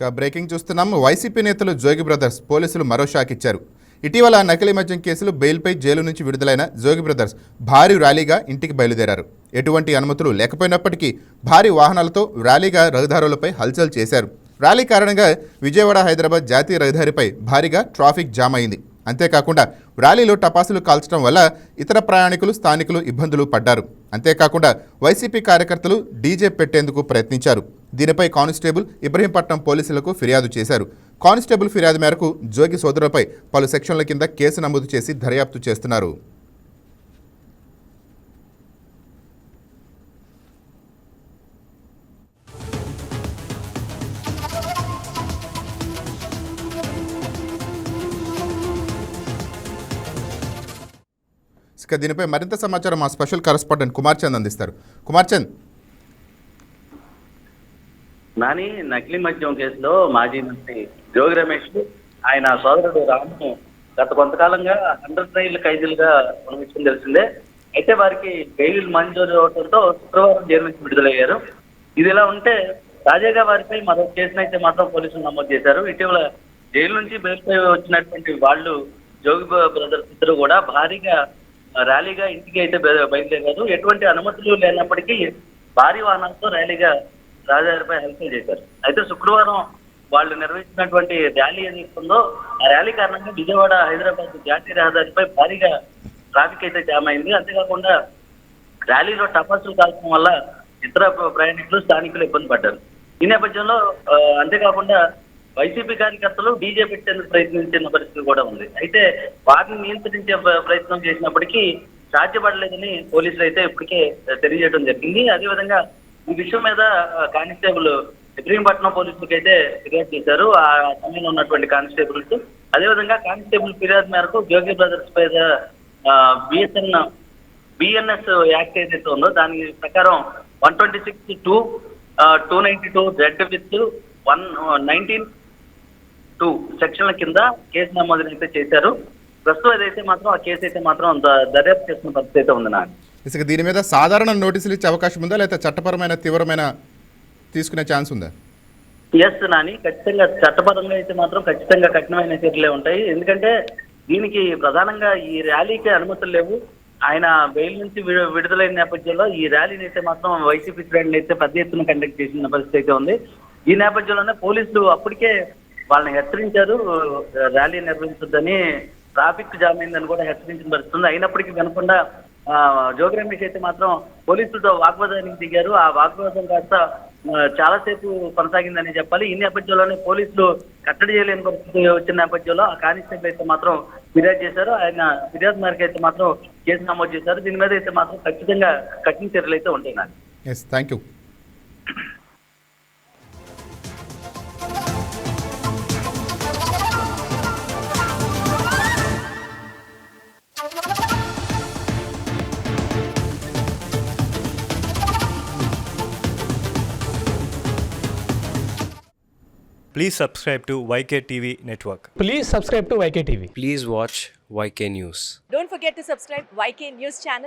ఇక బ్రేకింగ్ చూస్తున్నాం. వైసీపీ నేతలు జోగి బ్రదర్స్ పోలీసులు మరో షాక్ ఇచ్చారు. ఇటీవల నకిలీ మద్యం కేసులు బెయిల్పై జైలు నుంచి విడుదలైన జోగి బ్రదర్స్ భారీ ర్యాలీగా ఇంటికి బయలుదేరారు. ఎటువంటి అనుమతులు లేకపోయినప్పటికీ భారీ వాహనాలతో ర్యాలీగా రహదారులపై హల్చల్ చేశారు. ర్యాలీ కారణంగా విజయవాడ హైదరాబాద్ జాతీయ రహదారిపై భారీగా ట్రాఫిక్ జామ్ అయింది. అంతేకాకుండా ర్యాలీలో టపాసులు కాల్చడం వల్ల ఇతర ప్రయాణికులు స్థానికులు ఇబ్బందులు పడ్డారు. అంతేకాకుండా వైసీపీ కార్యకర్తలు డీజే పెట్టేందుకు ప్రయత్నించారు. దీనిపై కానిస్టేబుల్ ఇబ్రహీంపట్నం పోలీసులకు ఫిర్యాదు చేశారు. కానిస్టేబుల్ ఫిర్యాదు మేరకు జోగి సోదరులపై పలు సెక్షన్ల కింద కేసు నమోదు చేసి దర్యాప్తు చేస్తున్నారు. ఇక దీనిపై మరింత సమాచారం మా స్పెషల్ కరెస్పాండెంట్ కుమార్ చంద్ అందిస్తారు. కుమార్ చంద్, నాని నకిలీ మద్యం కేసులో మాజీ మంత్రి జోగి రమేష్ ఆయన సోదరుడు రాము గత కొంతకాలంగా 100 ట్రయల్ ఖైదీలుగా మన విషయం తెలిసిందే. అయితే వారికి బెయిల్ మంజూరు అవడంతో శుక్రవారం జైలు నుంచి విడుదలయ్యారు. ఇది ఇలా ఉంటే తాజాగా వారిపై మరో కేసునైతే మాత్రం పోలీసులు నమోదు చేశారు. ఇటీవల జైలు నుంచి బెయిల్పై వచ్చినటువంటి వాళ్ళు జోగి బ్రదర్స్ ఇద్దరు కూడా భారీగా ర్యాలీగా ఇంటికి అయితే బయలుదేరారు. ఎటువంటి అనుమతులు లేనప్పటికీ భారీ వాహనాలతో ర్యాలీగా రహదారిపై హల్చల్ చేశారు. అయితే శుక్రవారం వాళ్ళు నిర్వహించినటువంటి ర్యాలీ ఏదైతే ఉందో ఆ ర్యాలీ కారణంగా విజయవాడ హైదరాబాద్ జాతీయ రహదారిపై భారీగా ట్రాఫిక్ అయితే జామ్ అయింది. అంతేకాకుండా ర్యాలీలో టపాసులు కాల్చడం వల్ల ఇతర ప్రయాణికులు స్థానికులు ఇబ్బంది పడ్డారు. ఈ నేపథ్యంలో అంతేకాకుండా వైసీపీ కార్యకర్తలు డీజే పెట్టేందుకు ప్రయత్నించిన పరిస్థితి కూడా ఉంది. అయితే వారిని నియంత్రించే ప్రయత్నం చేసినప్పటికీ సాధ్యపడలేదని పోలీసులు అయితే ఇప్పటికే తెలియజేయడం జరిగింది. అదేవిధంగా ఈ విషయం మీద కానిస్టేబుల్ ఇబ్రహీంపట్నం పోలీసులకు అయితే ఫిర్యాదు చేశారు. ఆ సమయంలో ఉన్నటువంటి కానిస్టేబుల్స్ అదేవిధంగా కానిస్టేబుల్ ఫిర్యాదు మేరకు జోగి బ్రదర్స్ పై బిఎన్ఎస్ యాక్ట్ ఏదైతే ఉందో దాని ప్రకారం 126(2), 292 Z విత్ 119(2) సెక్షన్ల కింద కేసు నమోదు అయితే చేశారు. ప్రస్తుతం ఏదైతే మాత్రం ఆ కేసు అయితే మాత్రం దర్యాప్తు చేస్తున్న పరిస్థితి అయితే ఉంది. నాకు ఇసుక దీని మీద సాధారణ నోటీసులు ఇచ్చే అవకాశం ఉందా, లేదా చట్టపరమైన తీవ్రమైన తీసుకునే ఛాన్స్ ఉందా? ఎస్ నాని, ఖచ్చితంగా చట్టపరంగా అయితే మాత్రం ఖచ్చితంగా కఠినమైన చర్యలే ఉంటాయి. ఎందుకంటే దీనికి ప్రధానంగా ఈ ర్యాలీకి అనుమతులు లేవు. ఆయన బెయిల్ నుంచి విడుదలైన నేపథ్యంలో ఈ ర్యాలీని అయితే మాత్రం వైసీపీ శ్రేణులు అయితే పెద్ద ఎత్తున కండక్ట్ చేసిన పరిస్థితి అయితే ఉంది. ఈ నేపథ్యంలోనే పోలీసులు అప్పటికే వాళ్ళని హెచ్చరించారు, ర్యాలీ నిర్వహించొద్దని, ట్రాఫిక్ జామ్ అయిందని కూడా హెచ్చరించిన పరిస్థితుంది. అయినప్పటికీ వినకుండా జోగి రమేష్ అయితే మాత్రం పోలీసులతో వాగ్వాదానికి దిగారు. ఆ వాగ్వాదం కాస్త చాలాసేపు కొనసాగిందని చెప్పాలి. ఈ నేపథ్యంలోనే పోలీసులు కట్టడి చేయలేని పరిస్థితి వచ్చిన నేపథ్యంలో ఆ కానిస్టేబుల్ అయితే మాత్రం ఫిర్యాదు చేశారు. ఆయన ఫిర్యాదు మేరకు అయితే మాత్రం కేసు నమోదు చేశారు. దీని మీద అయితే మాత్రం ఖచ్చితంగా కఠిన చర్యలు అయితే ఉంటాయి. నాకు thank you. Please subscribe to YK TV Network. Please subscribe to YK TV. Please watch YK News. Don't forget to subscribe YK News channel